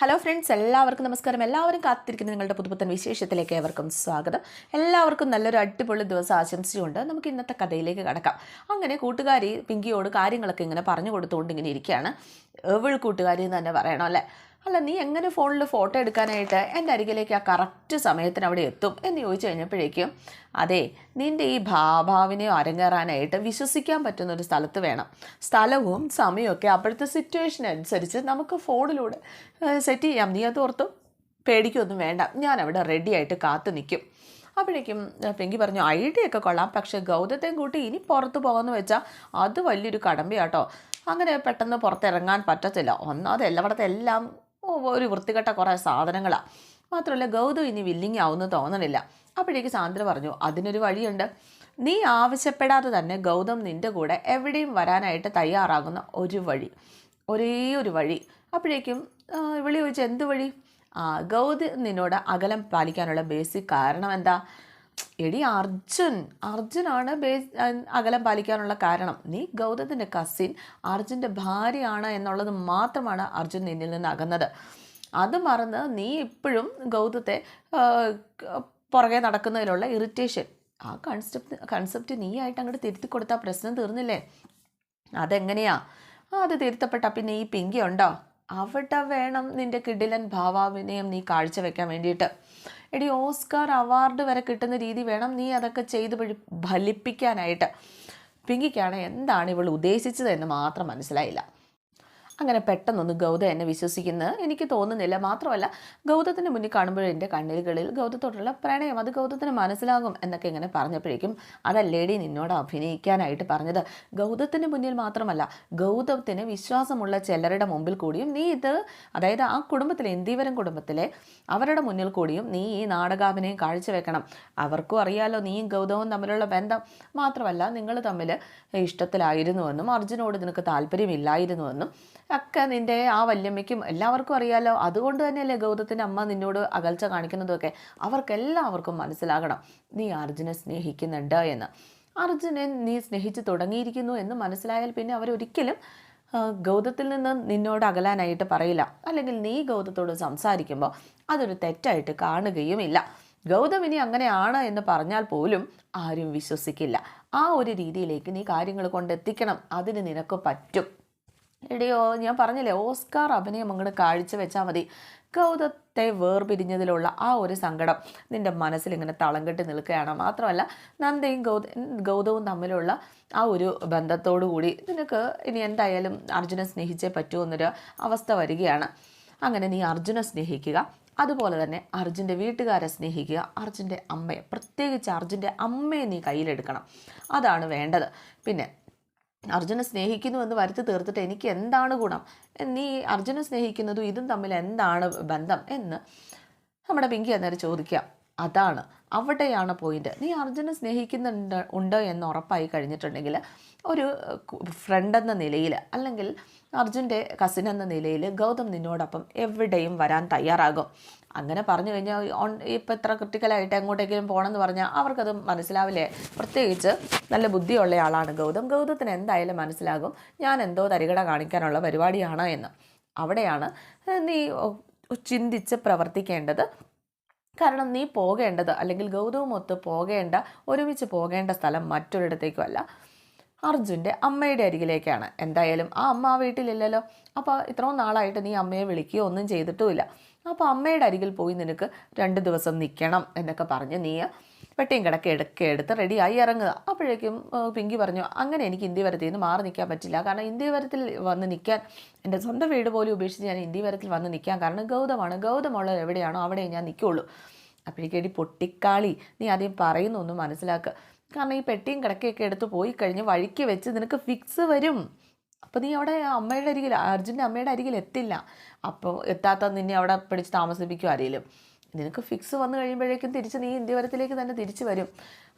Hello friends, എല്ലാവർക്കും നമസ്കാരം. എല്ലാവരും കാത്തിരിക്കുന്ന നിങ്ങളുടെ പുതുപുത്തൻ വിശേഷത്തിലേക്ക് ഏവർക്കും സ്വാഗതം. എല്ലാവർക്കും നല്ലൊരു അടിപൊളി ദിവസം ആശംസിച്ചുകൊണ്ട് നമുക്ക് ഇന്നത്തെ കഥയിലേക്ക് കടക്കാം. അങ്ങനെ കൂട്ടുകാരി പിങ്കിയോട് കാര്യങ്ങളൊക്കെ ഇങ്ങനെ പറഞ്ഞു കൊടുത്തുകൊണ്ട് ഇങ്ങനെ ഇരിക്കുകയാണ്. കൂട്ടുകാരി എന്ന് തന്നെ പറയണം അല്ലേ? അല്ല, നീ എങ്ങനെ ഫോണിൽ ഫോട്ടോ എടുക്കാനായിട്ട് എൻ്റെ അരികിലേക്ക് ആ കറക്റ്റ് സമയത്തിന് അവിടെ എത്തും എന്ന് ചോദിച്ചു കഴിഞ്ഞപ്പോഴേക്കും, അതെ, നിൻ്റെ ഈ ഭാഭാവിനെ അരങ്ങേറാനായിട്ട് വിശ്വസിക്കാൻ പറ്റുന്ന ഒരു സ്ഥലത്ത് വേണം. സ്ഥലവും സമയമൊക്കെ അപ്പോഴത്തെ സിറ്റുവേഷൻ അനുസരിച്ച് നമുക്ക് ഫോണിലൂടെ സെറ്റ് ചെയ്യാം. നീ അത് ഓർത്തും പേടിക്കൊന്നും വേണ്ട, ഞാൻ അവിടെ റെഡി ആയിട്ട് കാത്തു നിൽക്കും. അപ്പോഴേക്കും പെങ്കി പറഞ്ഞു, ഐഡിയ ഒക്കെ കൊള്ളാം, പക്ഷേ ഗൗതത്തെയും കൂട്ടി ഇനി പുറത്ത് പോകാമെന്ന് വെച്ചാൽ അത് വലിയൊരു കടമ്പയാട്ടോ. അങ്ങനെ പെട്ടെന്ന് പുറത്തിറങ്ങാൻ പറ്റത്തില്ല. ഒന്നാമത് എല്ലായിടത്തെ എല്ലാം ഒരു വൃത്തികെട്ട കുറേ സാധനങ്ങളാണ്. മാത്രമല്ല ഗൗതം ഇനി വില്ലിങ് ആവുമെന്ന് തോന്നണില്ല. അപ്പോഴേക്ക് സാന്ദ്ര പറഞ്ഞു, അതിനൊരു വഴിയുണ്ട്. നീ ആവശ്യപ്പെടാതെ തന്നെ ഗൗതം നിൻ്റെ കൂടെ എവിടെയും വരാനായിട്ട് തയ്യാറാകുന്ന ഒരു വഴി, ഒരേ ഒരു വഴി. അപ്പോഴേക്കും വിളി ചോദിച്ചു, എന്ത് വഴി? ഗൗതം നിന്നോട് അകലം പാലിക്കാനുള്ള ബേസിക് കാരണം എന്താ? എടി, അർജുനാണ് അകലം പാലിക്കാനുള്ള കാരണം. നീ ഗൗതത്തിൻ്റെ കസിൻ അർജുൻ്റെ ഭാര്യയാണ് എന്നുള്ളത് മാത്രമാണ് അർജുൻ നിന്നിൽ നിന്ന് അകന്നത്. അത് മറന്ന് നീ ഇപ്പോഴും ഗൗതത്തെ പുറകെ നടക്കുന്നതിലുള്ള ഇറിറ്റേഷൻ, ആ കൺസെപ്റ്റ് നീ ആയിട്ട് അങ്ങോട്ട് തിരുത്തി കൊടുത്താൽ പ്രശ്നം തീർന്നില്ലേ? അതെങ്ങനെയാ അത് തിരുത്തപ്പെട്ട പിന്നെ ഈ പിങ്കി ഉണ്ടോ? അവിടെ വേണം നിൻ്റെ കിടിലൻ ഭാവാഭിനയം നീ കാഴ്ചവെക്കാൻ വേണ്ടിയിട്ട്. എടി, ഓസ്കാർ അവാർഡ് വരെ കിട്ടുന്ന രീതി വേണം നീ അതൊക്കെ ചെയ്ത് ഫലിപ്പിക്കാനായിട്ട്. പിങ്കിക്കാണ് എന്താണ് ഇവൾ ഉദ്ദേശിച്ചത് എന്ന് മാത്രം മനസ്സിലായില്ല. അങ്ങനെ പെട്ടെന്നൊന്നും ഗൗതം എന്നെ വിശ്വസിക്കുന്നത് എനിക്ക് തോന്നുന്നില്ല. മാത്രമല്ല, ഗൗതത്തിൻ്റെ മുന്നിൽ കാണുമ്പോൾ എൻ്റെ കണ്ണുകളിൽ ഗൗതത്തോടുള്ള പ്രണയം അത് ഗൗതത്തിന് മനസ്സിലാകും എന്നൊക്കെ ഇങ്ങനെ പറഞ്ഞപ്പോഴേക്കും, അതല്ലേടി നിന്നോട് അഭിനയിക്കാനായിട്ട് പറഞ്ഞത്. ഗൗതത്തിൻ്റെ മുന്നിൽ മാത്രമല്ല, ഗൗതത്തിന് വിശ്വാസമുള്ള ചിലരുടെ മുമ്പിൽ കൂടിയും നീ ഇത്, അതായത് ആ കുടുംബത്തിലെ ഇന്ദീവരം കുടുംബത്തിലെ അവരുടെ മുന്നിൽ കൂടിയും നീ ഈ നാടകാഭിനയം കാഴ്ചവെക്കണം. അവർക്കും അറിയാലോ നീയും ഗൗതവും തമ്മിലുള്ള ബന്ധം. മാത്രമല്ല, നിങ്ങൾ തമ്മിൽ ഇഷ്ടത്തിലായിരുന്നുവെന്നും അർജുനോട് നിനക്ക് താല്പര്യമില്ലായിരുന്നുവെന്നും ഒക്കെ നിൻ്റെ ആ വല്യമ്മയ്ക്കും എല്ലാവർക്കും അറിയാലോ. അതുകൊണ്ട് തന്നെയല്ലേ ഗൗതത്തിൻ്റെ അമ്മ നിന്നോട് അകൽച്ച കാണിക്കുന്നതൊക്കെ. അവർക്കെല്ലാവർക്കും മനസ്സിലാകണം നീ അർജുനെ സ്നേഹിക്കുന്നുണ്ട് എന്ന്. അർജുനെ നീ സ്നേഹിച്ച് തുടങ്ങിയിരിക്കുന്നു എന്ന് മനസ്സിലായാൽ പിന്നെ അവരൊരിക്കലും ഗൗതത്തിൽ നിന്ന് നിന്നോട് അകലാനായിട്ട് പറയില്ല. അല്ലെങ്കിൽ നീ ഗൗതത്തോട് സംസാരിക്കുമ്പോൾ അതൊരു തെറ്റായിട്ട് കാണുകയുമില്ല. ഗൗതം ഇനി അങ്ങനെയാണ് എന്ന് പറഞ്ഞാൽ പോലും ആരും വിശ്വസിക്കില്ല. ആ ഒരു രീതിയിലേക്ക് നീ കാര്യങ്ങൾ കൊണ്ടെത്തിക്കണം. അതിന് നിനക്ക് പറ്റും. എടിയോ, ഞാൻ പറഞ്ഞില്ലേ, ഓസ്കാർ അഭിനയം അങ്ങോട്ട് കാഴ്ചവെച്ചാൽ മതി. ഗൗതത്തെ വേർപിരിഞ്ഞതിലുള്ള ആ ഒരു സങ്കടം നിൻ്റെ മനസ്സിലിങ്ങനെ തളം കെട്ടി നിൽക്കുകയാണ്. മാത്രമല്ല, നന്ദയും ഗൗതവും തമ്മിലുള്ള ആ ഒരു ബന്ധത്തോടു കൂടി നിനക്ക് ഇനി എന്തായാലും അർജുനെ സ്നേഹിച്ചേ പറ്റൂ എന്നൊരു അവസ്ഥ വരികയാണ്. അങ്ങനെ നീ അർജുനെ സ്നേഹിക്കുക, അതുപോലെ തന്നെ അർജുൻ്റെ വീട്ടുകാരെ സ്നേഹിക്കുക. അർജുൻ്റെ അമ്മയെ, പ്രത്യേകിച്ച് അർജുൻ്റെ അമ്മയെ നീ കയ്യിലെടുക്കണം. അതാണ് വേണ്ടത്. പിന്നെ അർജുനെ സ്നേഹിക്കുന്നുവെന്ന് വരുത്തി തീർത്തിട്ട് എനിക്ക് എന്താണ് ഗുണം? നീ അർജുനെ സ്നേഹിക്കുന്നതും ഇതും തമ്മിൽ എന്താണ് ബന്ധം എന്ന് നമ്മുടെ പിങ്കി അന്നേരം ചോദിക്കാം. അതാണ്, അവിടെയാണ് പോയിന്റ്. നീ അർജുനെ ഉണ്ട് എന്ന് ഉറപ്പായി കഴിഞ്ഞിട്ടുണ്ടെങ്കിൽ ഒരു ഫ്രണ്ട് എന്ന നിലയിൽ, അല്ലെങ്കിൽ അർജുൻ്റെ കസിൻ എന്ന നിലയിൽ ഗൗതം നിന്നോടൊപ്പം എവിടെയും വരാൻ തയ്യാറാകും. അങ്ങനെ പറഞ്ഞു കഴിഞ്ഞാൽ ഇപ്പം എത്ര ക്രിട്ടിക്കലായിട്ട് എങ്ങോട്ടെങ്കിലും പോകണമെന്ന് പറഞ്ഞാൽ അവർക്കത് മനസ്സിലാവില്ലേ? പ്രത്യേകിച്ച് നല്ല ബുദ്ധിയുള്ള ആളാണ് ഗൗതം. ഗൗതത്തിന് എന്തായാലും മനസ്സിലാകും ഞാൻ എന്തോ തരികട കാണിക്കാനുള്ള പരിപാടിയാണ് എന്ന്. അവിടെയാണ് നീ ചിന്തിച്ച് പ്രവർത്തിക്കേണ്ടത്. കാരണം നീ പോകേണ്ടത്, അല്ലെങ്കിൽ ഗൗതവുമൊത്ത് ഒരുമിച്ച് പോകേണ്ട സ്ഥലം മറ്റൊരിടത്തേക്കുമല്ല, അർജുൻ്റെ അമ്മയുടെ അരികിലേക്കാണ്. എന്തായാലും ആ അമ്മ ആ വീട്ടിലില്ലല്ലോ. അപ്പോൾ ഇത്രയും നാളായിട്ട് നീ അമ്മയെ വിളിക്കുകയോ ഒന്നും ചെയ്തിട്ടുമില്ല. അപ്പോൾ അമ്മയുടെ അരികിൽ പോയി നിനക്ക് 2 ദിവസം നിൽക്കണം എന്നൊക്കെ പറഞ്ഞ് നീ പെട്ടിയും കിടക്കെ എടുത്ത് റെഡിയായി ഇറങ്ങുക. അപ്പോഴേക്കും പിങ്കി പറഞ്ഞു, അങ്ങനെ എനിക്ക് ഇന്ത്യവരത്തിൽ നിന്ന് മാറി നിൽക്കാൻ പറ്റില്ല. കാരണം ഇന്ത്യവരത്തിൽ വന്ന് നിൽക്കാൻ, എൻ്റെ സ്വന്തം വീട് പോലും ഉപേക്ഷിച്ച് ഞാൻ ഇന്ത്യവരത്തിൽ വന്ന് നിൽക്കാൻ കാരണം ഗൗതമാണ്. ഗൗതമുള്ളത് എവിടെയാണോ അവിടെ ഞാൻ നിൽക്കുള്ളൂ. അപ്പോഴേക്കേടി പൊട്ടിക്കാളി, നീ ആദ്യം പറയുന്നൊന്നും മനസ്സിലാക്കുക. കാരണം ഈ പെട്ടിയും കിടക്കയൊക്കെ എടുത്ത് പോയി കഴിഞ്ഞ് വഴിക്ക് വെച്ച് നിനക്ക് ഫിക്സ് വരും. അപ്പോൾ നീ അവിടെ അമ്മയുടെ അരികിൽ, അർജുൻ്റെ അമ്മയുടെ അരികിൽ എത്തില്ല. അപ്പോൾ എത്താത്ത നിന്നെ അവിടെ പിടിച്ച് താമസിപ്പിക്കും ആരെങ്കിലും. നിനക്ക് ഫിക്സ് വന്നു കഴിയുമ്പോഴേക്കും തിരിച്ച് നീ ഇന്ത്യവരത്തിലേക്ക് തന്നെ തിരിച്ചു വരും.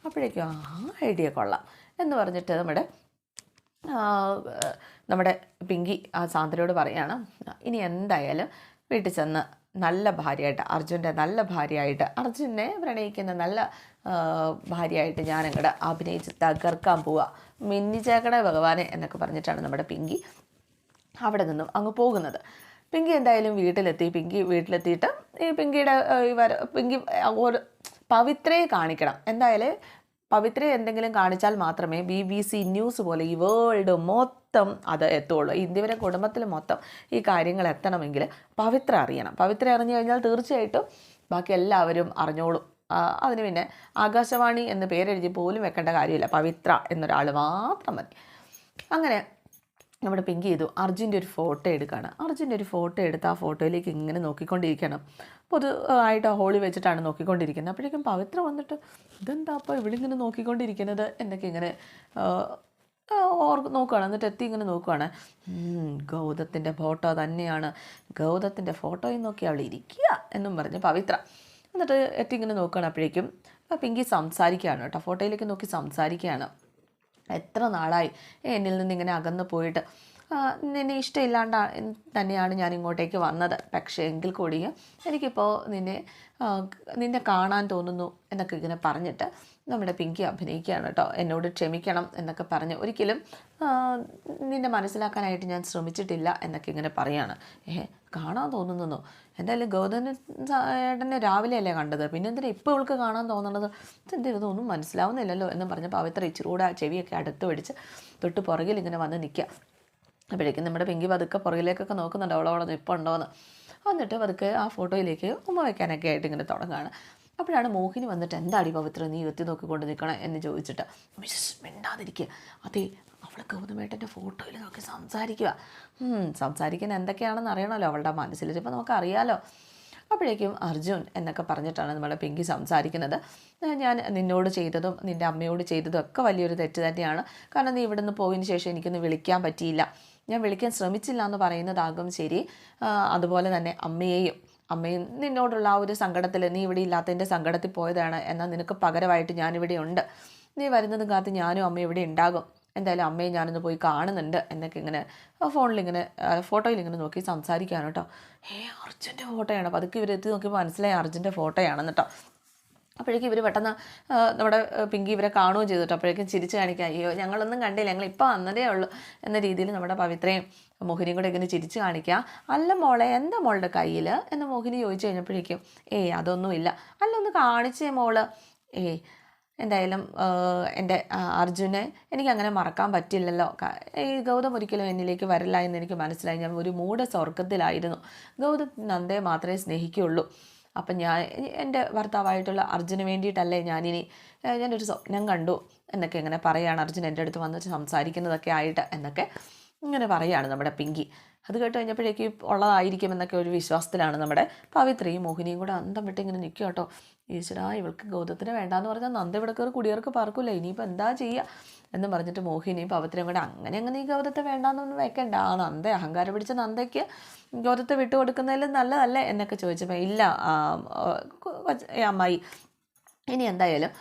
അപ്പോഴേക്കും ആ ഐഡിയ കൊള്ളാം എന്ന് പറഞ്ഞിട്ട് നമ്മുടെ പിങ്കി ആ സാന്ദ്രയോട് പറയുകയാണ്, ഇനി എന്തായാലും വീട്ടിൽ ചെന്ന് നല്ല ഭാര്യയായിട്ട്, അർജുൻ്റെ നല്ല ഭാര്യയായിട്ട്, അർജുനെ പ്രണയിക്കുന്ന നല്ല ഭാര്യയായിട്ട് ഞാൻ അങ്ങോട്ട് അഭിനയിച്ച് തകർക്കാൻ പോവുക, മിന്നിച്ചേക്കണേ ഭഗവാനെ എന്നൊക്കെ പറഞ്ഞിട്ടാണ് നമ്മുടെ പിങ്കി അവിടെ നിന്നും അങ്ങ് പോകുന്നത്. പിങ്കി എന്തായാലും വീട്ടിലെത്തിയിട്ട് ഈ പിങ്കിയുടെ ഒരു പവിത്രയെ കാണിക്കണം. എന്തായാലും പവിത്രയെ എന്തെങ്കിലും കാണിച്ചാൽ മാത്രമേ BBC ന്യൂസ് പോലെ ഈ വേൾഡ് മൊത്തം അത് എത്തുള്ളൂ. ഇന്ത്യയുടെ കുടുംബത്തിൽ മൊത്തം ഈ കാര്യങ്ങൾ എത്തണമെങ്കിൽ പവിത്ര അറിയണം. പവിത്ര അറിഞ്ഞു കഴിഞ്ഞാൽ തീർച്ചയായിട്ടും ബാക്കി എല്ലാവരും അറിഞ്ഞോളും. അതിന് പിന്നെ ആകാശവാണി എന്ന് പേരെഴുതി പോലും വെക്കേണ്ട കാര്യമില്ല, പവിത്ര എന്നൊരാൾ മാത്രം മതി. അങ്ങനെ നമ്മുടെ പിങ്കി ചെയ്തു അർജുൻ്റെ ഒരു ഫോട്ടോ എടുക്കുകയാണ്. അർജുൻ്റെ ഒരു ഫോട്ടോ എടുത്ത് ആ ഫോട്ടോയിലേക്ക് ഇങ്ങനെ നോക്കിക്കൊണ്ടിരിക്കണം. പൊതുവായിട്ട് ഹോളി വെച്ചിട്ടാണ് നോക്കിക്കൊണ്ടിരിക്കുന്നത്. അപ്പോഴേക്കും പവിത്ര വന്നിട്ട് ഇതെന്താ അപ്പോൾ ഇവിടെ ഇങ്ങനെ നോക്കിക്കൊണ്ടിരിക്കുന്നത് എന്നൊക്കെ ഇങ്ങനെ നോക്കുകയാണ്. എന്നിട്ട് എത്തി ഇങ്ങനെ നോക്കുകയാണ്. ഗൗതത്തിൻ്റെ ഫോട്ടോ തന്നെയാണ്, ഗൗതത്തിൻ്റെ ഫോട്ടോയും നോക്കി അവൾ ഇരിക്കുക എന്നും പറഞ്ഞ് പവിത്ര എന്നിട്ട് എത്തി ഇങ്ങനെ നോക്കുകയാണ്. അപ്പോഴേക്കും പിങ്കി സംസാരിക്കുകയാണ് കേട്ടോ, ഫോട്ടോയിലേക്ക് നോക്കി സംസാരിക്കുകയാണ്. എത്ര നാളായി എന്നിൽ നിന്ന് ഇങ്ങനെ അകന്നു പോയിട്ട്, നിന്നെ ഇഷ്ടമില്ലാണ്ട് തന്നെയാണ് ഞാൻ ഇങ്ങോട്ടേക്ക് വന്നത്. പക്ഷേ എങ്കിൽ കൂടിയും എനിക്കിപ്പോൾ നിന്നെ കാണാൻ തോന്നുന്നു എന്നൊക്കെ ഇങ്ങനെ പറഞ്ഞിട്ട് നമ്മുടെ പിങ്കി അഭിനയിക്കുകയാണ് കേട്ടോ. എന്നോട് ക്ഷമിക്കണം എന്നൊക്കെ പറഞ്ഞ് ഒരിക്കലും നിന്നെ മനസ്സിലാക്കാനായിട്ട് ഞാൻ ശ്രമിച്ചിട്ടില്ല എന്നൊക്കെ ഇങ്ങനെ പറയാണ്. കാണാൻ തോന്നുന്നു, എന്തായാലും ഗൗതമേട്ടനെ രാവിലെ അല്ലേ കണ്ടത്, പിന്നെ എന്തിനാ ഇപ്പോൾ ഇവൾക്ക് കാണാൻ തോന്നണത്, ഇതൊന്നും മനസ്സിലാവുന്നില്ലല്ലോ എന്നും പറഞ്ഞ് പവിത്ര ഇച്ചിരൂടെ ചെവിയൊക്കെ അടുത്ത് പിടിച്ച് തൊട്ട് പുറകിൽ ഇങ്ങനെ വന്ന് നിൽക്കുക. അപ്പോഴേക്കും നമ്മുടെ പിങ്കി പതുക്കെ പുറകിലേക്കൊക്കെ നോക്കുന്നുണ്ട് അവളവിടെ നിൽപ്പുണ്ടോയെന്ന്. എന്നിട്ട് പതുക്കെ ആ ഫോട്ടോയിലേക്ക് ഉമ്മ വയ്ക്കാനൊക്കെ ആയിട്ട് ഇങ്ങനെ തുടങ്ങുകയാണ്. അപ്പോഴാണ് മോഹിനി വന്നിട്ട് എന്താടി പവിത്ര നീ എത്തി നോക്കിക്കൊണ്ട് നിൽക്കണം എന്ന് ചോദിച്ചിട്ട് മിണ്ടാതിരിക്കുക. അതേ അവൾ ഗൗതമേട്ടൻ്റെ ഫോട്ടോയിൽ നോക്കി സംസാരിക്കാൻ എന്തൊക്കെയാണെന്ന് അറിയണമല്ലോ അവളുടെ മനസ്സിൽ, ഇപ്പോൾ നമുക്കറിയാലോ. അപ്പോഴേക്കും അർജുൻ എന്നൊക്കെ പറഞ്ഞിട്ടാണ് നമ്മുടെ പിങ്കി സംസാരിക്കുന്നത്. ഞാൻ നിന്നോട് ചെയ്തതും നിൻ്റെ അമ്മയോട് ചെയ്തതും ഒക്കെ വലിയൊരു തെറ്റ് തന്നെയാണ്. കാരണം നീ ഇവിടെ നിന്ന് പോയതിന് ശേഷം എനിക്കൊന്ന് വിളിക്കാൻ പറ്റിയില്ല, ഞാൻ വിളിക്കാൻ ശ്രമിച്ചില്ല എന്ന് പറയുന്നതാകും ശരി. അതുപോലെ തന്നെ അമ്മയും നിന്നോടുള്ള ആ ഒരു സങ്കടത്തിൽ, നീ ഇവിടെ ഇല്ലാത്തതിൻ്റെ സങ്കടത്തിൽ പോയതാണ്, എന്നാൽ നിനക്ക് പകരമായിട്ട് ഞാനിവിടെ ഉണ്ട്, നീ വരുന്നതും കാത്ത് ഞാനും അമ്മയും ഇവിടെ ഉണ്ടാകും, എന്തായാലും അമ്മയെ ഞാനൊന്ന് പോയി കാണുന്നുണ്ട് എന്നൊക്കെ ഇങ്ങനെ ഫോട്ടോയിലിങ്ങനെ നോക്കി സംസാരിക്കുകയാണ് കേട്ടോ. അർജുൻ്റെ ഫോട്ടോയാണ്. അപ്പോൾ അതൊക്കെ ഇവരെത്തി നോക്കിയപ്പോൾ മനസ്സിലായി അർജുൻ്റെ ഫോട്ടോയാണെന്ന് കേട്ടോ. അപ്പോഴേക്കും ഇവർ പെട്ടെന്ന് നമ്മുടെ പിങ്കി ഇവരെ കാണുകയും ചെയ്തിട്ട് അപ്പോഴേക്കും ചിരിച്ച് കാണിക്കുക, അയ്യോ ഞങ്ങളൊന്നും കണ്ടില്ല, ഞങ്ങളിപ്പോൾ വന്നതേ ഉള്ളൂ എന്ന രീതിയിൽ നമ്മുടെ പവിത്രയും മോഹിനിയും കൂടെ ഇങ്ങനെ ചിരിച്ച് കാണിക്കുക. അല്ല മോളെ എന്താ മോളുടെ കയ്യിൽ എന്ന് മോഹിനി ചോദിച്ചു കഴിഞ്ഞപ്പോഴേക്കും അതൊന്നുമില്ല. അല്ല ഒന്ന് കാണിച്ചേ മോള്. എന്തായാലും എൻ്റെ അർജുനെ എനിക്കങ്ങനെ മറക്കാൻ പറ്റില്ലല്ലോ. ഈ ഗൗതം ഒരിക്കലും എന്നിലേക്ക് വരില്ല എന്ന് എനിക്ക് മനസ്സിലായി. ഞാൻ ഒരു സ്വർഗത്തിലായിരുന്നു. ഗൗതം നന്ദയെ മാത്രമേ സ്നേഹിക്കുകയുള്ളൂ. അപ്പം ഞാൻ എൻ്റെ ഭർത്താവായിട്ടുള്ള അർജുന് വേണ്ടിയിട്ടല്ലേ ഞാനൊരു സ്വപ്നം കണ്ടു എന്നൊക്കെ ഇങ്ങനെ പറയുകയാണ്. അർജുൻ എൻ്റെ അടുത്ത് വന്നിട്ട് സംസാരിക്കുന്നതൊക്കെ ആയിട്ട് എന്നൊക്കെ ഇങ്ങനെ പറയുകയാണ് നമ്മുടെ പിങ്കി. അത് കേട്ട് കഴിഞ്ഞപ്പോഴേക്ക് ഉള്ളതായിരിക്കും എന്നൊക്കെ ഒരു വിശ്വാസത്തിലാണ് നമ്മുടെ പവിത്രയും മോഹിനിയും കൂടെ അന്തം വിട്ട് ഇങ്ങനെ നിൽക്കുക കേട്ടോ. ഈശ്വരാ ഇവൾക്ക് ഗൗതത്തിന് വേണ്ടാന്ന് പറഞ്ഞാൽ നന്ദ ഇവിടെ കയറി കുടിയേർക്ക് പാർക്കില്ല, ഇനിയിപ്പോൾ എന്താ ചെയ്യുക എന്ന് പറഞ്ഞിട്ട് മോഹിനിയും പവിത്രയും കൂടെ അങ്ങനെ ഈ ഗൗതത്തെ വേണ്ടാന്നൊന്നും വെക്കണ്ട, ആ നന്ദ അഹങ്കാരം പിടിച്ച നന്ദയ്ക്ക് ഗൗതത്തെ വിട്ടുകൊടുക്കുന്നതിൽ നല്ലതല്ലേ എന്നൊക്കെ ചോദിച്ചപ്പോൾ ഇല്ല അമ്മായി, ഇനി എന്തായാലും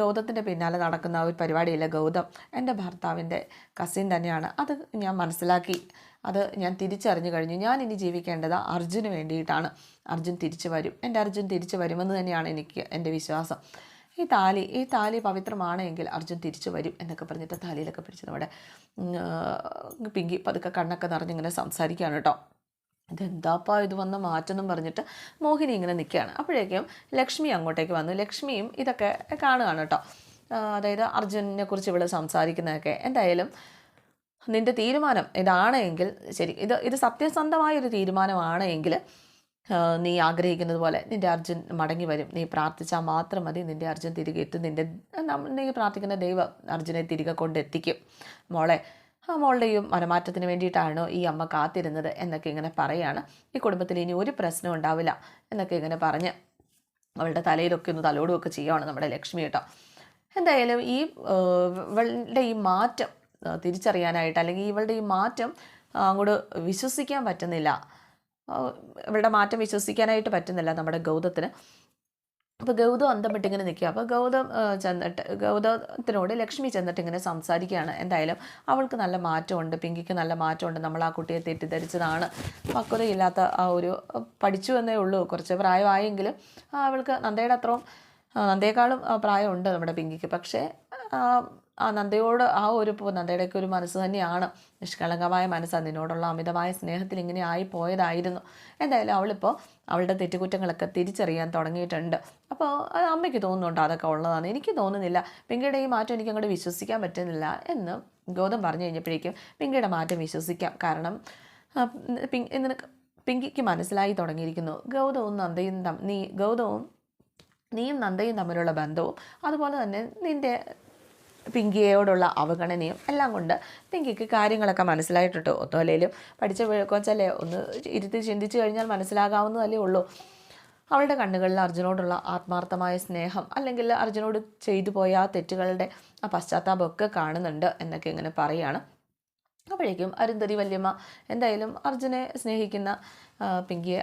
ഗൗതത്തിൻ്റെ പിന്നാലെ നടക്കുന്ന ഒരു പരിപാടിയില്ല. ഗൗതം എൻ്റെ ഭർത്താവിൻ്റെ കസിൻ തന്നെയാണ്, അത് ഞാൻ മനസ്സിലാക്കി, അത് ഞാൻ തിരിച്ചറിഞ്ഞു കഴിഞ്ഞു. ഞാൻ ഇനി ജീവിക്കേണ്ടത് അർജുന് വേണ്ടിയിട്ടാണ്. അർജുൻ തിരിച്ചു വരും, എൻ്റെ അർജുൻ തിരിച്ചു വരുമെന്ന് തന്നെയാണ് എൻ്റെ വിശ്വാസം. ഈ താലി പവിത്രമാണെങ്കിൽ അർജുൻ തിരിച്ചു വരും എന്നൊക്കെ പറഞ്ഞിട്ട് താലിയിലൊക്കെ പിടിച്ച് നമ്മുടെ പിങ്കി പതുക്കെ കണ്ണൊക്കെ നിറഞ്ഞിങ്ങനെ സംസാരിക്കുകയാണ് കേട്ടോ. ഇതെന്താപ്പാ ഇത് വന്ന മാറ്റെന്നും പറഞ്ഞിട്ട് മോഹിനി ഇങ്ങനെ നിൽക്കുകയാണ്. അപ്പോഴേക്കും ലക്ഷ്മി അങ്ങോട്ടേക്ക് വന്നു. ലക്ഷ്മിയും ഇതൊക്കെ കാണുകയാണ് കേട്ടോ. അതായത് അർജുനെ കുറിച്ച് ഇവിടെ സംസാരിക്കുന്നതൊക്കെ. എന്തായാലും നിൻ്റെ തീരുമാനം ഇതാണെങ്കിൽ ശരി, ഇത് സത്യസന്ധമായൊരു തീരുമാനമാണെങ്കിൽ നീ ആഗ്രഹിക്കുന്നത് പോലെ നിൻ്റെ അർജുൻ മടങ്ങി വരും. നീ പ്രാർത്ഥിച്ചാൽ മാത്രം മതി, നിൻ്റെ അർജുൻ തിരികെ എത്തും. നീ പ്രാർത്ഥിക്കുന്ന ദൈവം അർജുനെ തിരികെ കൊണ്ടെത്തിക്കും മോളെ. മോളുടെയും മനമാറ്റത്തിന് വേണ്ടിയിട്ടാണോ ഈ അമ്മ കാത്തിരുന്നത് എന്നൊക്കെ ഇങ്ങനെ പറയുകയാണ്. ഈ കുടുംബത്തിൽ ഇനി ഒരു പ്രശ്നം ഉണ്ടാവില്ല എന്നൊക്കെ ഇങ്ങനെ പറഞ്ഞ് അവളുടെ തലയിലൊക്കെ ഒന്ന് തലോടുകയൊക്കെ ചെയ്യുകയാണ് നമ്മുടെ ലക്ഷ്മി കേട്ടോ. എന്തായാലും ഇവളുടെ ഈ മാറ്റം തിരിച്ചറിയാനായിട്ട്, അല്ലെങ്കിൽ ഇവളുടെ ഈ മാറ്റം അങ്ങോട്ട് വിശ്വസിക്കാൻ പറ്റുന്നില്ല, ഇവളുടെ മാറ്റം വിശ്വസിക്കാനായിട്ട് പറ്റുന്നില്ല നമ്മുടെ ഗൗതത്തിന്. അപ്പോൾ ഗൗതം അന്തം വിട്ടിങ്ങനെ നിൽക്കുക. അപ്പോൾ ഗൗതത്തിനോട് ലക്ഷ്മി ചെന്നിട്ട് ഇങ്ങനെ സംസാരിക്കുകയാണ്. എന്തായാലും അവൾക്ക് നല്ല മാറ്റമുണ്ട്, പിങ്കിക്ക് നല്ല മാറ്റമുണ്ട്, നമ്മൾ ആ കുട്ടിയെ തെറ്റിദ്ധരിച്ചതാണ്, പക്വതയില്ലാത്ത ആ ഒരു പഠിച്ചു എന്നേ ഉള്ളൂ, കുറച്ച് പ്രായമായെങ്കിലും അവൾക്ക് നന്ദയേക്കാളും പ്രായമുണ്ട് നമ്മുടെ പിങ്കിക്ക്. പക്ഷേ നന്ദയോട് നന്ദയുടെയൊക്കെ ഒരു മനസ്സ് തന്നെയാണ്, നിഷ്കളങ്കമായ മനസ്സാണ്, നിന്നോടുള്ള അമിതമായ സ്നേഹത്തിൽ ഇങ്ങനെ പോയതായിരുന്നു. എന്തായാലും അവളിപ്പോൾ അവളുടെ തെറ്റുകുറ്റങ്ങളൊക്കെ തിരിച്ചറിയാൻ തുടങ്ങിയിട്ടുണ്ട്. അപ്പോൾ അമ്മയ്ക്ക് തോന്നുന്നുണ്ട് അതൊക്കെ ഉള്ളതാണ്. എനിക്ക് തോന്നുന്നില്ല, പിങ്കിയുടെ ഈ മാറ്റം എനിക്ക് അങ്ങോട്ട് വിശ്വസിക്കാൻ പറ്റുന്നില്ല എന്ന് ഗൗതം പറഞ്ഞു കഴിഞ്ഞപ്പോഴേക്കും പിങ്കിയുടെ മാറ്റം വിശ്വസിക്കാം. കാരണം പിങ്കിക്ക് മനസ്സിലായി തുടങ്ങിയിരിക്കുന്നു ഗൗതവും നീയും നന്ദയും തമ്മിലുള്ള ബന്ധവും അതുപോലെ തന്നെ നിൻ്റെ പിങ്കിയോടുള്ള അവഗണനയും എല്ലാം കൊണ്ട് പിങ്കിക്ക് കാര്യങ്ങളൊക്കെ മനസ്സിലായിട്ടുണ്ട്. ഒത്തോലേലും പഠിച്ച കൊച്ചല്ലേ, ഒന്ന് ഇരുത്തി ചിന്തിച്ചു കഴിഞ്ഞാൽ മനസ്സിലാകാവുന്നതല്ലേ ഉള്ളൂ. അവളുടെ കണ്ണുകളിൽ അർജുനോടുള്ള ആത്മാർത്ഥമായ സ്നേഹം, അല്ലെങ്കിൽ അർജുനോട് ചെയ്തു പോയ ആ തെറ്റുകളുടെ ആ പശ്ചാത്താപമൊക്കെ കാണുന്നുണ്ട് എന്നൊക്കെ ഇങ്ങനെ പറയുകയാണ്. അപ്പോഴേക്കും അരുന്ധതി വല്യമ്മ എന്തായാലും അർജുനെ സ്നേഹിക്കുന്ന പിങ്കിയെ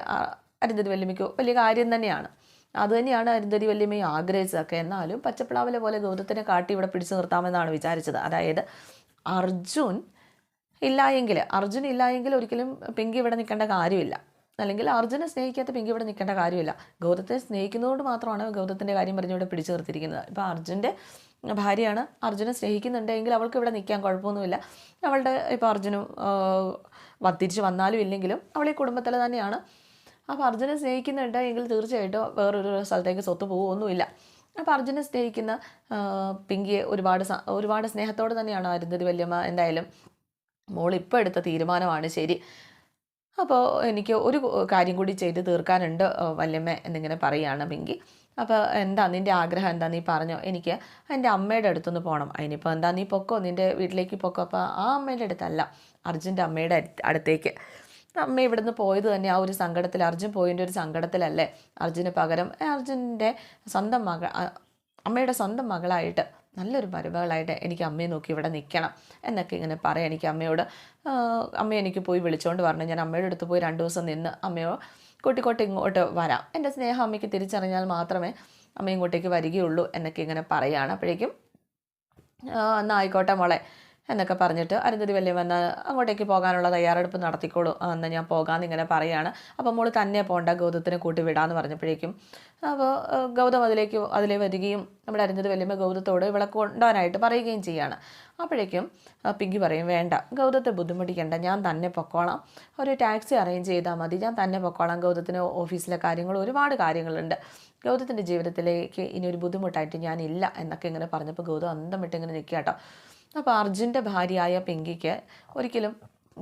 അരുന്ധതി വല്യമ്മയ്ക്ക് വലിയ കാര്യം തന്നെയാണ്. അതുതന്നെയാണ് അരുന്ധതി വല്യമ്മയും ആഗ്രഹിച്ചതൊക്കെ. എന്നാലും പച്ചപ്പിളാവിലെ പോലെ ഗൗതത്തിനെ കാട്ടി ഇവിടെ പിടിച്ചു നിർത്താമെന്നാണ് വിചാരിച്ചത്. അതായത് അർജുൻ ഇല്ലായെങ്കിൽ ഒരിക്കലും പിങ്കി ഇവിടെ നിൽക്കേണ്ട കാര്യമില്ല, അല്ലെങ്കിൽ അർജുനെ സ്നേഹിക്കാത്ത പിങ്കി ഇവിടെ നിൽക്കേണ്ട കാര്യമില്ല. ഗൗതത്തെ സ്നേഹിക്കുന്നതുകൊണ്ട് മാത്രമാണ് ഗൗതത്തിൻ്റെ കാര്യം പറഞ്ഞ് ഇവിടെ പിടിച്ചു നിർത്തിയിരിക്കുന്നത്. ഇപ്പോൾ അർജുൻ്റെ ഭാര്യയാണ്, അർജുനെ സ്നേഹിക്കുന്നുണ്ടെങ്കിൽ അവൾക്ക് ഇവിടെ നിൽക്കാൻ കുഴപ്പമൊന്നുമില്ല. അവളുടെ ഇപ്പോൾ അർജുനും തിരിച്ച് വന്നാലും ഇല്ലെങ്കിലും അവളെ കുടുംബത്തിൽ തന്നെയാണ്. അപ്പോൾ അർജുനെ സ്നേഹിക്കുന്നുണ്ട് എങ്കിൽ തീർച്ചയായിട്ടും വേറൊരു സ്ഥലത്തേക്ക് സ്വത്ത് പോകുമൊന്നുമില്ല. അപ്പോൾ അർജുനെ സ്നേഹിക്കുന്ന പിങ്കിയെ ഒരുപാട് സ്നേഹത്തോടെ തന്നെയാണ് അരുന്ധതി വല്യമ്മ എന്തായാലും മോളിപ്പോൾ എടുത്ത തീരുമാനമാണ് ശരി. അപ്പോൾ എനിക്ക് ഒരു കാര്യം കൂടി ചെയ്ത് തീർക്കാനുണ്ട് വല്യമ്മ എന്നിങ്ങനെ പറയുകയാണ് പിങ്കി. അപ്പോൾ എന്താ നിൻ്റെ ആഗ്രഹം എന്താ, നീ പറഞ്ഞോ. എനിക്ക് എൻ്റെ അമ്മയുടെ അടുത്തൊന്ന് പോകണം. അതിനിപ്പോൾ എന്താ, നീ പൊക്കോ, നിൻ്റെ വീട്ടിലേക്ക് പൊക്കോ. അപ്പോൾ ആ അമ്മയുടെ അടുത്തല്ല, അർജുൻ്റെ അമ്മയുടെ അടുത്തേക്ക്. അമ്മ ഇവിടുന്ന് പോയത് തന്നെ ആ ഒരു സങ്കടത്തിൽ, അർജുൻ പോയതിൻ്റെ ഒരു സങ്കടത്തിലല്ലേ. അർജുന് പകരം അർജുൻ്റെ അമ്മയുടെ സ്വന്തം മകളായിട്ട്, നല്ലൊരു മരുമകളായിട്ട് എനിക്ക് അമ്മയെ നോക്കി ഇവിടെ നിൽക്കണം എന്നൊക്കെ ഇങ്ങനെ പറയാം. എനിക്ക് അമ്മയെ എനിക്ക് പോയി വിളിച്ചുകൊണ്ട് പറഞ്ഞു, ഞാൻ അമ്മയുടെ അടുത്ത് പോയി 2 ദിവസം നിന്ന് അമ്മയോ കൂട്ടിക്കോട്ട് ഇങ്ങോട്ട് വരാം, എൻ്റെ സ്നേഹം അമ്മയ്ക്ക് തിരിച്ചറിഞ്ഞാൽ മാത്രമേ അമ്മ ഇങ്ങോട്ടേക്ക് വരികയുള്ളൂ എന്നൊക്കെ ഇങ്ങനെ പറയുകയാണ്. അപ്പോഴേക്കും എന്നാൽ ആയിക്കോട്ടെ മോളെ എന്നൊക്കെ പറഞ്ഞിട്ട് അരുന്ധതി വല്യമ്മ എന്നാൽ അങ്ങോട്ടേക്ക് പോകാനുള്ള തയ്യാറെടുപ്പ് നടത്തിക്കോളൂ, എന്നാൽ ഞാൻ പോകാമെന്ന് ഇങ്ങനെ പറയുകയാണ്. അപ്പോൾ മോൾ തന്നെ പോകണ്ട, ഗൗതത്തിനെ കൂട്ടി വിടാമെന്ന് പറഞ്ഞപ്പോഴേക്കും അപ്പോൾ ഗൗതം അതിലേ വരികയും നമ്മുടെ അരുന്ധതി വല്യമ്മ ഗൗതത്തോട് ഇവളെ കൊണ്ടുപോകാനായിട്ട് പറയുകയും ചെയ്യുകയാണ്. അപ്പോഴേക്കും പിങ്കി പറയും, വേണ്ട, ഗൗതത്തെ ബുദ്ധിമുട്ടിക്കേണ്ട, ഞാൻ തന്നെ പൊക്കോളാം, ഒരു ടാക്സി അറേഞ്ച് ചെയ്താൽ മതി, ഞാൻ തന്നെ പൊക്കോളാം, ഗൗതത്തിന് ഓഫീസിലെ കാര്യങ്ങൾ ഒരുപാട് കാര്യങ്ങളുണ്ട്, ഗൗതത്തിൻ്റെ ജീവിതത്തിലേക്ക് ഇനി ഒരു ബുദ്ധിമുട്ടായിട്ട് ഞാനില്ല എന്നൊക്കെ ഇങ്ങനെ പറഞ്ഞപ്പോൾ ഗൗതം അന്തം വിട്ട് ഇങ്ങനെ നിൽക്കുക കേട്ടോ. അപ്പോൾ അർജുൻ്റെ ഭാര്യയായ പിങ്കിക്ക് ഒരിക്കലും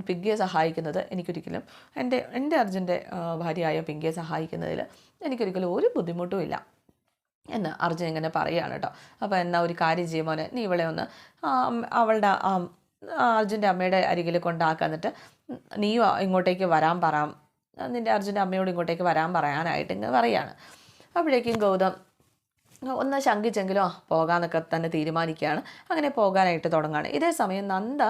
പിങ്കിയെ സഹായിക്കുന്നത് എനിക്കൊരിക്കലും എൻ്റെ അർജുൻ്റെ ഭാര്യയായ പിങ്കിയെ സഹായിക്കുന്നതിൽ എനിക്കൊരിക്കലും ഒരു ബുദ്ധിമുട്ടുമില്ല എന്ന് അർജുൻ ഇങ്ങനെ പറയുകയാണ് കേട്ടോ. അപ്പോൾ എന്നാൽ ഒരു കാര്യം ചെയ്യുമോനെ, നീ ഇവളെ ഒന്ന് അവളുടെ അർജുൻ്റെ അമ്മയുടെ അരികിൽ കൊണ്ടാക്കുക, എന്നിട്ട് നീ ഇങ്ങോട്ടേക്ക് വരാൻ പറയാം, നിൻ്റെ അർജുൻ്റെ അമ്മയോട് ഇങ്ങോട്ടേക്ക് വരാൻ പറയാനായിട്ട് ഇങ്ങനെ പറയുകയാണ്. അപ്പോഴേക്കും ഗൗതം ഒന്ന് ശങ്കിച്ചെങ്കിലോ പോകാമെന്നൊക്കെ തന്നെ തീരുമാനിക്കുകയാണ്. അങ്ങനെ പോകാനായിട്ട് തുടങ്ങുകയാണ്. ഇതേ സമയം നന്ദ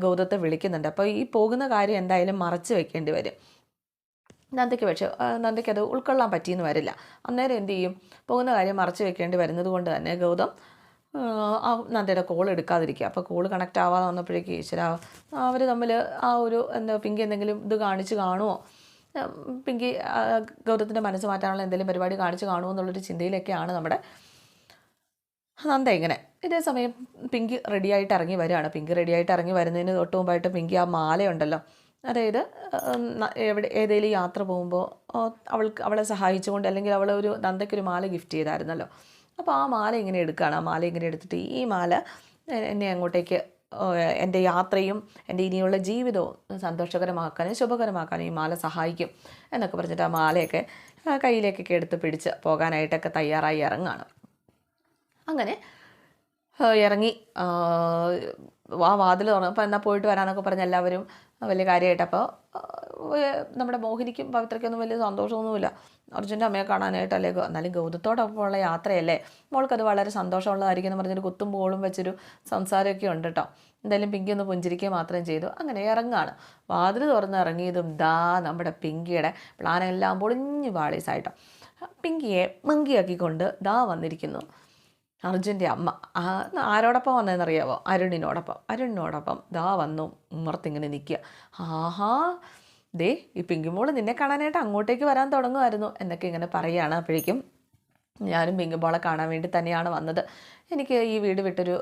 ഗൗതത്തെ വിളിക്കുന്നുണ്ട്. അപ്പോൾ ഈ പോകുന്ന കാര്യം എന്തായാലും മറച്ചു വെക്കേണ്ടി വരും നന്ദയ്ക്ക് അത് ഉൾക്കൊള്ളാൻ പറ്റിയെന്ന് വരില്ല. അന്നേരം എന്ത് ചെയ്യും, പോകുന്ന കാര്യം മറച്ചു വെക്കേണ്ടി വരുന്നത് കൊണ്ട് തന്നെ ഗൗതം നന്ദയുടെ കോൾ എടുക്കാതിരിക്കുക. അപ്പോൾ കോൾ കണക്റ്റ് ആവാതെ വന്നപ്പോഴേക്ക് ഈശ്വര, അവർ തമ്മിൽ ആ ഒരു പിങ്കി എന്തെങ്കിലും ഇത് കാണിച്ച് കാണുമോ, പിങ്കി ഗൗതത്തിൻ്റെ മനസ്സ് മാറ്റാനുള്ള എന്തെങ്കിലും പരിപാടി കാണിച്ച് കാണുമോ എന്നുള്ളൊരു ചിന്തയിലൊക്കെയാണ് നമ്മുടെ നന്ദ. ഇങ്ങനെ ഇതേ സമയം പിങ്കി റെഡിയായിട്ട് ഇറങ്ങി വരികയാണ്. പിങ്കി റെഡിയായിട്ട് ഇറങ്ങി വരുന്നതിന് തൊട്ട് മുമ്പായിട്ട് പിങ്കി ആ മാലയുണ്ടല്ലോ, അതായത് ഏതെങ്കിലും യാത്ര പോകുമ്പോൾ അവളെ സഹായിച്ചുകൊണ്ട്, അല്ലെങ്കിൽ നന്ദയ്ക്കൊരു മാല ഗിഫ്റ്റ് ചെയ്തായിരുന്നല്ലോ, അപ്പോൾ ആ മാല ഇങ്ങനെ എടുക്കുകയാണ്. ആ മാല ഇങ്ങനെ എടുത്തിട്ട്, ഈ മാല എന്നെ അങ്ങോട്ടേക്ക് എൻ്റെ യാത്രയും എൻ്റെ ഇനിയുള്ള ജീവിതവും സന്തോഷകരമാക്കാനും ശുഭകരമാക്കാനും ഈ മാല സഹായിക്കും എന്നൊക്കെ പറഞ്ഞിട്ട് ആ മാലയൊക്കെ കയ്യിലേക്കൊക്കെ എടുത്ത് പിടിച്ച് പോകാനായിട്ടൊക്കെ തയ്യാറായി ഇറങ്ങുകയാണ്. അങ്ങനെ ഇറങ്ങി വാതിൽ തുറന്നപ്പോൾ എന്നാൽ പോയിട്ട് വരാനൊക്കെ പറഞ്ഞ് എല്ലാവരും വലിയ കാര്യമായിട്ട്. അപ്പോൾ നമ്മുടെ മോഹിനിക്കും പവിത്രയ്ക്കൊന്നും വലിയ സന്തോഷമൊന്നുമില്ല അർജുൻ്റെ അമ്മയെ കാണാനായിട്ടല്ലേ. എന്നാലും ഗൗതത്തോടൊപ്പമുള്ള യാത്രയല്ലേ, മോൾക്കത് വളരെ സന്തോഷമുള്ളതായിരിക്കും എന്ന് പറഞ്ഞൊരു കുത്തും ബോളും വെച്ചൊരു സംസാരമൊക്കെ ഉണ്ട് കേട്ടോ. എന്തായാലും പിങ്കി ഒന്ന് പുഞ്ചിരിക്കുക മാത്രം ചെയ്തു. അങ്ങനെ ഇറങ്ങാണ്. വാതിൽ തുറന്ന് ഇറങ്ങിയതും നമ്മുടെ പിങ്കിയുടെ പ്ലാനെല്ലാം പൊളിഞ്ഞു പാളീസായിട്ടോ. പിങ്കിയെ മങ്കിയാക്കിക്കൊണ്ട് വന്നിരിക്കുന്നു അർജുൻ്റെ അമ്മ. ആരോടൊപ്പം വന്നതെന്നറിയാവോ, അരുണിനോടൊപ്പം വന്നു ഉമ്മർത്തിങ്ങനെ നിൽക്കുക. ആഹാ, ദേ ഈ പിങ്കിമോള് നിന്നെ കാണാനായിട്ട് അങ്ങോട്ടേക്ക് വരാൻ തുടങ്ങുമായിരുന്നു എന്നൊക്കെ ഇങ്ങനെ പറയുകയാണ്. അപ്പോഴേക്കും ഞാനും പിങ്കി മോളെ കാണാൻ വേണ്ടി തന്നെയാണ് വന്നത്. എനിക്ക് ഈ വീട് വിട്ടൊരു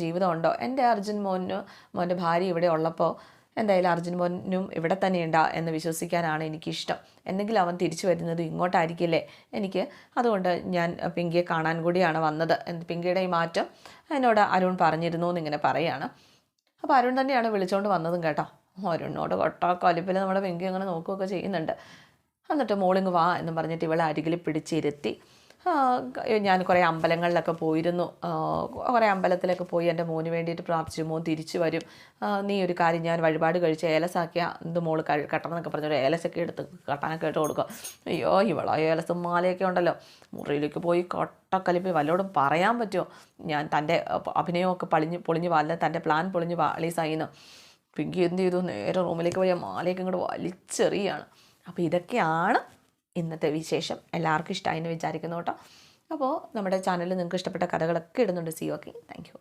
ജീവിതമുണ്ടോ? എൻ്റെ അർജുൻ മോൻ്റെ ഭാര്യ ഇവിടെ ഉള്ളപ്പോൾ എന്തായാലും അർജുൻ മോനും ഇവിടെ തന്നെ ഉണ്ടാ എന്ന് വിശ്വസിക്കാനാണ് എനിക്കിഷ്ടം. എന്തെങ്കിലും അവൻ തിരിച്ചു വരുന്നത് ഇങ്ങോട്ടായിരിക്കില്ലേ എനിക്ക്. അതുകൊണ്ട് ഞാൻ പിങ്കിയെ കാണാൻ കൂടിയാണ് വന്നത്. പിങ്കിയുടെ ഈ മാറ്റം എന്നോട് അരുൺ പറഞ്ഞിരുന്നു എന്നിങ്ങനെ പറയുകയാണ്. അപ്പോൾ അരുൺ തന്നെയാണ് വിളിച്ചുകൊണ്ട് വന്നതും കേട്ടോ. അരുണിനോട് കൊലിപ്പിൽ നമ്മുടെ പിങ്കി അങ്ങനെ നോക്കുകയൊക്കെ ചെയ്യുന്നുണ്ട്. എന്നിട്ട് മോളിങ് വാ എന്നും പറഞ്ഞിട്ട് ഇവളെ അരികിൽ പിടിച്ചിരുത്തി. ഞാൻ കുറേ അമ്പലങ്ങളിലൊക്കെ പോയിരുന്നു. കുറേ അമ്പലത്തിലൊക്കെ പോയി എൻ്റെ മോന് വേണ്ടിയിട്ട് പ്രാർത്ഥിച്ചു. മോൻ തിരിച്ചു വരും. നീ ഒരു കാര്യം, ഞാൻ വഴിപാട് കഴിച്ച് ഏലസാക്കിയ എന്ത് മോള് കട്ടണം എന്നൊക്കെ പറഞ്ഞൊരു ഏലസൊക്കെ എടുത്ത് കട്ടാനൊക്കെ ഇട്ട് കൊടുക്കുക. അയ്യോ, ഇവളോ ഏലസും മാലയൊക്കെ ഉണ്ടല്ലോ. മുറിയിലേക്ക് പോയി കൊട്ടക്കലിപ്പി വല്ലോടും പറയാൻ പറ്റുമോ ഞാൻ തൻ്റെ അഭിനയമൊക്കെ പൊളിഞ്ഞ് വല്ല തൻ്റെ പ്ലാൻ പൊളിഞ്ഞ് പാളീസായിന്ന്. പിങ്കി എന്ത് ചെയ്തു? നേരെ റൂമിലേക്ക് പോയി മാലയൊക്കെ ഇങ്ങോട്ട് വലിച്ചെറിയാണ്. അപ്പോൾ ഇതൊക്കെയാണ് ഇന്നത്തെ വിശേഷം. എല്ലാവർക്കും ഇഷ്ടമായി എന്ന് വിചാരിക്കുന്നു കേട്ടോ. അപ്പോൾ നമ്മുടെ ചാനലിൽ നിങ്ങൾക്ക് ഇഷ്ടപ്പെട്ട കഥകളൊക്കെ ഇടുന്നുണ്ട്. C okay, thank you.